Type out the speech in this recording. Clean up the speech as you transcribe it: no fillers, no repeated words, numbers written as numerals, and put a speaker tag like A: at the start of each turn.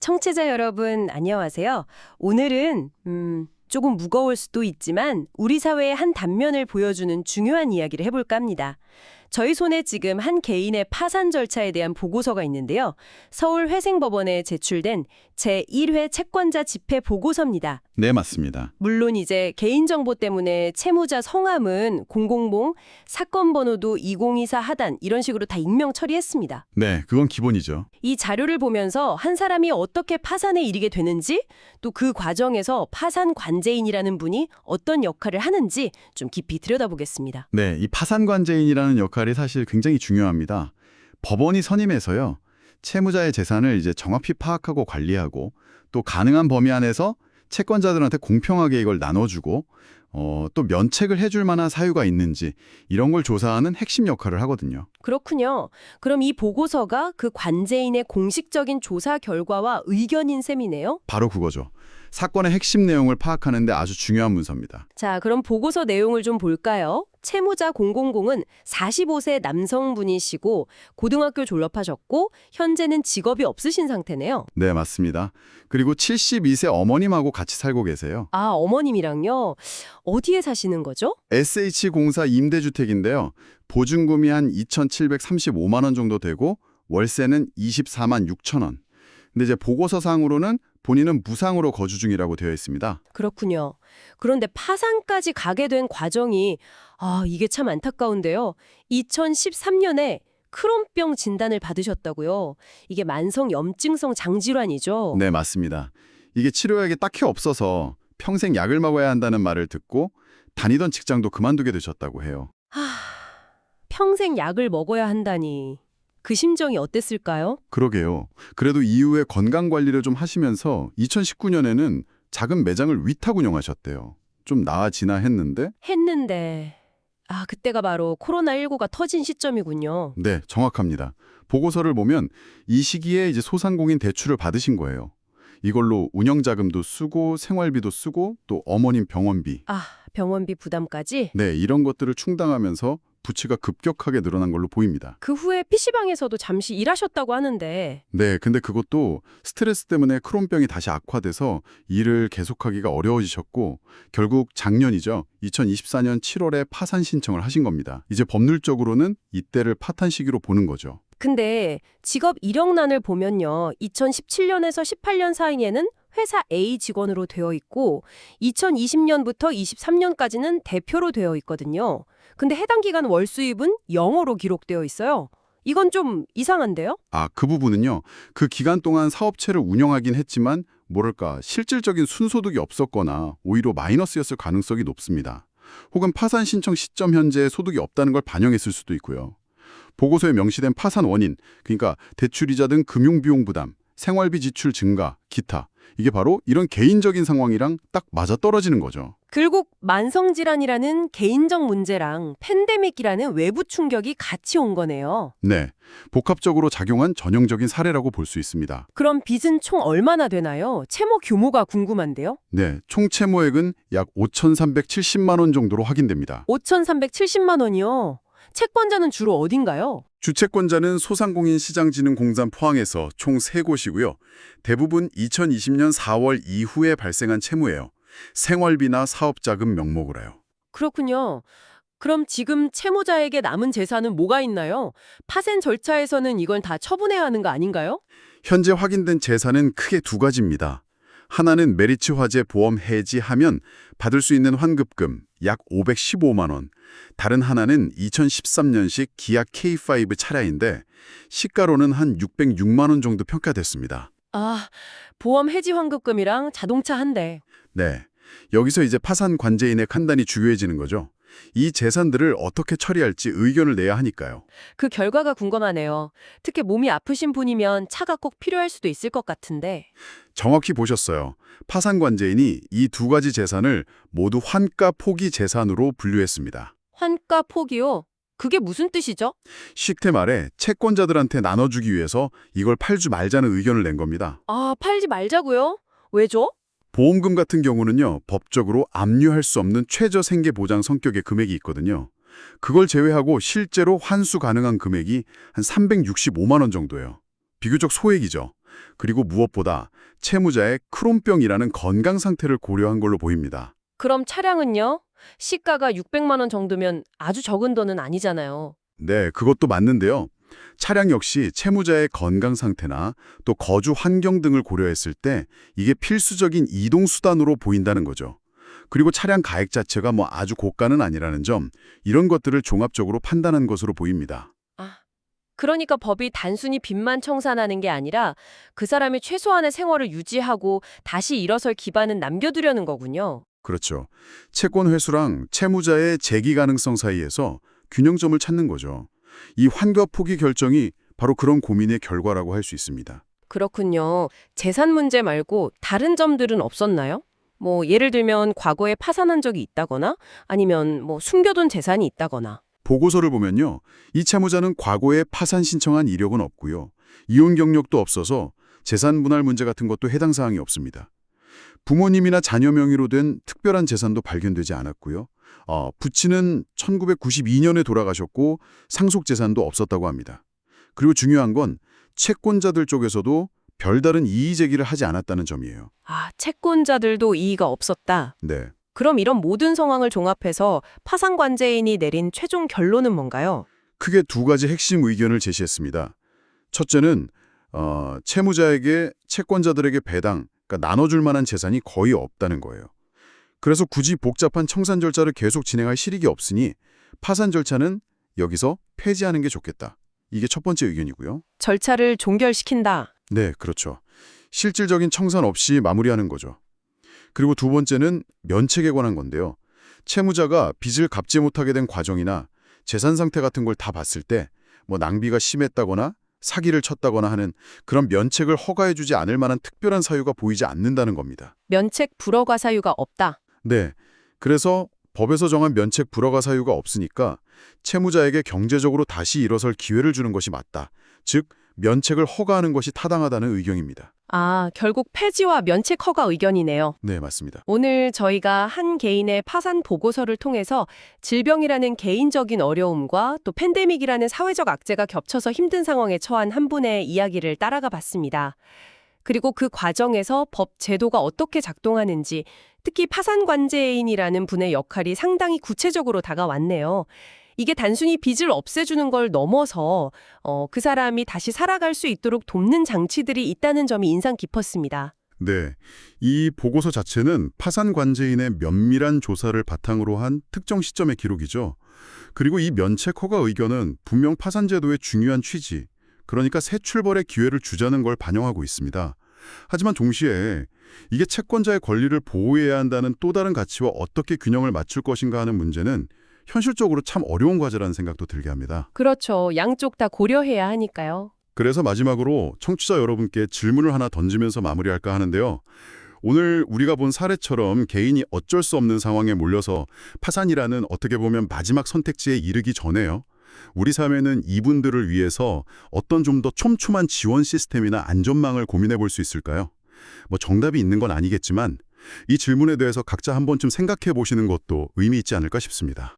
A: 청취자 여러분, 안녕하세요. 오늘은 조금 무거울 수도 있지만 우리 사회의 한 단면을 보여주는 중요한 이야기를 해볼까 합니다. 저희 손에 지금 한 개인의 파산 절차에 대한 보고서가 있는데요. 서울회생법원에 제출된 제1회 채권자 집회 보고서입니다.
B: 네, 맞습니다.
A: 물론 이제 개인정보 때문에 채무자 성함은 000, 사건 번호도 2024 하단 이런 식으로 다 익명 처리했습니다.
B: 네, 그건 기본이죠.
A: 이 자료를 보면서 한 사람이 어떻게 파산에 이르게 되는지, 또 그 과정에서 파산 관제인이라는 분이 어떤 역할을 하는지 좀 깊이 들여다보겠습니다.
B: 네, 이 파산관제인이라는 역할이 사실 굉장히 중요합니다. 법원이 선임해서요, 채무자의 재산을 이제 정확히 파악하고 관리하고 또 가능한 범위 안에서 채권자들한테 공평하게 이걸 나눠주고 또 면책을 해줄 만한 사유가 있는지 이런 걸 조사하는 핵심 역할을 하거든요.
A: 그렇군요. 그럼 이 보고서가 그 관제인의 공식적인 조사 결과와 의견인 셈이네요?
B: 바로 그거죠. 사건의 핵심 내용을 파악하는 데 아주 중요한 문서입니다.
A: 자, 그럼 보고서 내용을 좀 볼까요? 채무자 000은 45세 남성분이시고 고등학교 졸업하셨고 현재는 직업이 없으신 상태네요.
B: 네, 맞습니다. 그리고 72세 어머님하고 같이 살고 계세요.
A: 아, 어머님이랑요? 어디에 사시는 거죠?
B: SH공사 임대주택인데요. 보증금이 한 2,735만 원 정도 되고 월세는 24만 6천 원. 근데 이제 보고서상으로는 본인은 무상으로 거주 중이라고 되어 있습니다.
A: 그렇군요. 그런데 파산까지 가게 된 과정이 이게 참 안타까운데요. 2013년에 크론병 진단을 받으셨다고요. 이게 만성 염증성 장질환이죠.
B: 네, 맞습니다. 이게 치료약이 딱히 없어서 평생 약을 먹어야 한다는 말을 듣고 다니던 직장도 그만두게 되셨다고 해요.
A: 평생 약을 먹어야 한다니. 그 심정이 어땠을까요?
B: 그러게요. 그래도 이후에 건강관리를 좀 하시면서 2019년에는 작은 매장을 위탁 운영하셨대요. 좀 나아지나 했는데
A: 했는데 그때가 바로 코로나19가 터진 시점이군요.
B: 네, 정확합니다. 보고서를 보면 이 시기에 이제 소상공인 대출을 받으신 거예요. 이걸로 운영자금도 쓰고 생활비도 쓰고 또 어머님 병원비.
A: 병원비 부담까지?
B: 네, 이런 것들을 충당하면서 부채가 급격하게 늘어난 걸로 보입니다.
A: 그 후에 PC방에서도 잠시 일하셨다고 하는데
B: 네, 근데 그것도 스트레스 때문에 크론병이 다시 악화돼서 일을 계속하기가 어려워지셨고 결국 작년이죠. 2024년 7월에 파산 신청을 하신 겁니다. 이제 법률적으로는 이때를 파탄 시기로 보는 거죠.
A: 근데 직업 이력란을 보면요. 2017년에서 18년 사이에는 회사 A 직원으로 되어 있고 2020년부터 23년까지는 대표로 되어 있거든요. 근데 해당 기간 월 수입은 0으로 기록되어 있어요. 이건 좀 이상한데요?
B: 그 부분은요. 그 기간 동안 사업체를 운영하긴 했지만 뭐랄까 실질적인 순소득이 없었거나 오히려 마이너스였을 가능성이 높습니다. 혹은 파산 신청 시점 현재 소득이 없다는 걸 반영했을 수도 있고요. 보고서에 명시된 파산 원인, 그러니까 대출이자 등 금융비용 부담, 생활비 지출 증가, 기타. 이게 바로 이런 개인적인 상황이랑 딱 맞아떨어지는 거죠.
A: 결국 만성질환이라는 개인적 문제랑 팬데믹이라는 외부 충격이 같이 온 거네요.
B: 네, 복합적으로 작용한 전형적인 사례라고 볼 수 있습니다.
A: 그럼 빚은 총 얼마나 되나요? 채무 규모가 궁금한데요.
B: 네, 총 채무액은 약 5,370만 원 정도로 확인됩니다.
A: 5,370만 원이요. 채권자는 주로 어딘가요?
B: 주채권자는 소상공인시장진흥공단 포항에서 총 3곳이고요. 대부분 2020년 4월 이후에 발생한 채무예요. 생활비나 사업자금 명목으로 요.
A: 그렇군요. 그럼 지금 채무자에게 남은 재산은 뭐가 있나요? 파산 절차에서는 이걸 다 처분해야 하는 거 아닌가요?
B: 현재 확인된 재산은 크게 두 가지입니다. 하나는 메리츠 화재 보험 해지하면 받을 수 있는 환급금 약 515만 원. 다른 하나는 2013년식 기아 K5 차량인데 시가로는 한 606만 원 정도 평가됐습니다.
A: 보험 해지 환급금이랑 자동차 한 대.
B: 네, 여기서 이제 파산 관제인의 판단이 중요해지는 거죠. 이 재산들을 어떻게 처리할지 의견을 내야 하니까요.
A: 그 결과가 궁금하네요. 특히 몸이 아프신 분이면 차가 꼭 필요할 수도 있을 것 같은데.
B: 정확히 보셨어요. 파산 관제인이 이 두 가지 재산을 모두 환가 포기 재산으로 분류했습니다.
A: 환가 포기요? 그게 무슨 뜻이죠?
B: 쉽게 말해 채권자들한테 나눠주기 위해서 이걸 팔지 말자는 의견을 낸 겁니다.
A: 팔지 말자고요? 왜죠?
B: 보험금 같은 경우는요, 법적으로 압류할 수 없는 최저 생계 보장 성격의 금액이 있거든요. 그걸 제외하고 실제로 환수 가능한 금액이 한 365만 원 정도예요. 비교적 소액이죠. 그리고 무엇보다 채무자의 크론병이라는 건강 상태를 고려한 걸로 보입니다.
A: 그럼 차량은요? 시가가 600만 원 정도면 아주 적은 돈은 아니잖아요.
B: 네, 그것도 맞는데요. 차량 역시 채무자의 건강 상태나 또 거주 환경 등을 고려했을 때 이게 필수적인 이동 수단으로 보인다는 거죠. 그리고 차량 가액 자체가 뭐 아주 고가는 아니라는 점, 이런 것들을 종합적으로 판단한 것으로 보입니다.
A: 아, 그러니까 법이 단순히 빚만 청산하는 게 아니라 그 사람이 최소한의 생활을 유지하고 다시 일어설 기반은 남겨두려는 거군요.
B: 그렇죠. 채권 회수랑 채무자의 재기 가능성 사이에서 균형점을 찾는 거죠. 이 환과 포기 결정이 바로 그런 고민의 결과라고 할 수 있습니다.
A: 그렇군요. 재산 문제 말고 다른 점들은 없었나요? 뭐 예를 들면 과거에 파산한 적이 있다거나 아니면 뭐 숨겨둔 재산이 있다거나.
B: 보고서를 보면요. 이 채무자는 과거에 파산 신청한 이력은 없고요. 이혼 경력도 없어서 재산 분할 문제 같은 것도 해당 사항이 없습니다. 부모님이나 자녀 명의로 된 특별한 재산도 발견되지 않았고요. 부친은 1992년에 돌아가셨고 상속 재산도 없었다고 합니다. 그리고 중요한 건 채권자들 쪽에서도 별다른 이의 제기를 하지 않았다는 점이에요.
A: 아, 채권자들도 이의가 없었다.
B: 네.
A: 그럼 이런 모든 상황을 종합해서 파산관제인이 내린 최종 결론은 뭔가요?
B: 크게 두 가지 핵심 의견을 제시했습니다. 첫째는 채무자에게 채권자들에게 배당, 그러니까 나눠줄 만한 재산이 거의 없다는 거예요. 그래서 굳이 복잡한 청산 절차를 계속 진행할 실익이 없으니 파산 절차는 여기서 폐지하는 게 좋겠다. 이게 첫 번째 의견이고요.
A: 절차를 종결시킨다.
B: 네, 그렇죠. 실질적인 청산 없이 마무리하는 거죠. 그리고 두 번째는 면책에 관한 건데요. 채무자가 빚을 갚지 못하게 된 과정이나 재산 상태 같은 걸 다 봤을 때 뭐 낭비가 심했다거나 사기를 쳤다거나 하는 그런 면책을 허가해주지 않을 만한 특별한 사유가 보이지 않는다는 겁니다.
A: 면책 불허가 사유가 없다.
B: 네, 그래서 법에서 정한 면책 불허가 사유가 없으니까 채무자에게 경제적으로 다시 일어설 기회를 주는 것이 맞다. 즉, 면책을 허가하는 것이 타당하다는 의견입니다.
A: 아, 결국 폐지와 면책 허가 의견이네요.
B: 네, 맞습니다.
A: 오늘 저희가 한 개인의 파산 보고서를 통해서 질병이라는 개인적인 어려움과 또 팬데믹이라는 사회적 악재가 겹쳐서 힘든 상황에 처한 한 분의 이야기를 따라가 봤습니다. 그리고 그 과정에서 법 제도가 어떻게 작동하는지, 특히 파산관제인이라는 분의 역할이 상당히 구체적으로 다가왔네요. 이게 단순히 빚을 없애주는 걸 넘어서 그 사람이 다시 살아갈 수 있도록 돕는 장치들이 있다는 점이 인상 깊었습니다.
B: 네, 이 보고서 자체는 파산 관제인의 면밀한 조사를 바탕으로 한 특정 시점의 기록이죠. 그리고 이 면책 허가 의견은 분명 파산 제도의 중요한 취지, 그러니까 새 출발의 기회를 주자는 걸 반영하고 있습니다. 하지만 동시에 이게 채권자의 권리를 보호해야 한다는 또 다른 가치와 어떻게 균형을 맞출 것인가 하는 문제는 현실적으로 참 어려운 과제라는 생각도 들게 합니다.
A: 그렇죠. 양쪽 다 고려해야 하니까요.
B: 그래서 마지막으로 청취자 여러분께 질문을 하나 던지면서 마무리할까 하는데요. 오늘 우리가 본 사례처럼 개인이 어쩔 수 없는 상황에 몰려서 파산이라는 어떻게 보면 마지막 선택지에 이르기 전에요. 우리 사회는 이분들을 위해서 어떤 좀 더 촘촘한 지원 시스템이나 안전망을 고민해 볼 수 있을까요? 뭐 정답이 있는 건 아니겠지만 이 질문에 대해서 각자 한 번쯤 생각해 보시는 것도 의미 있지 않을까 싶습니다.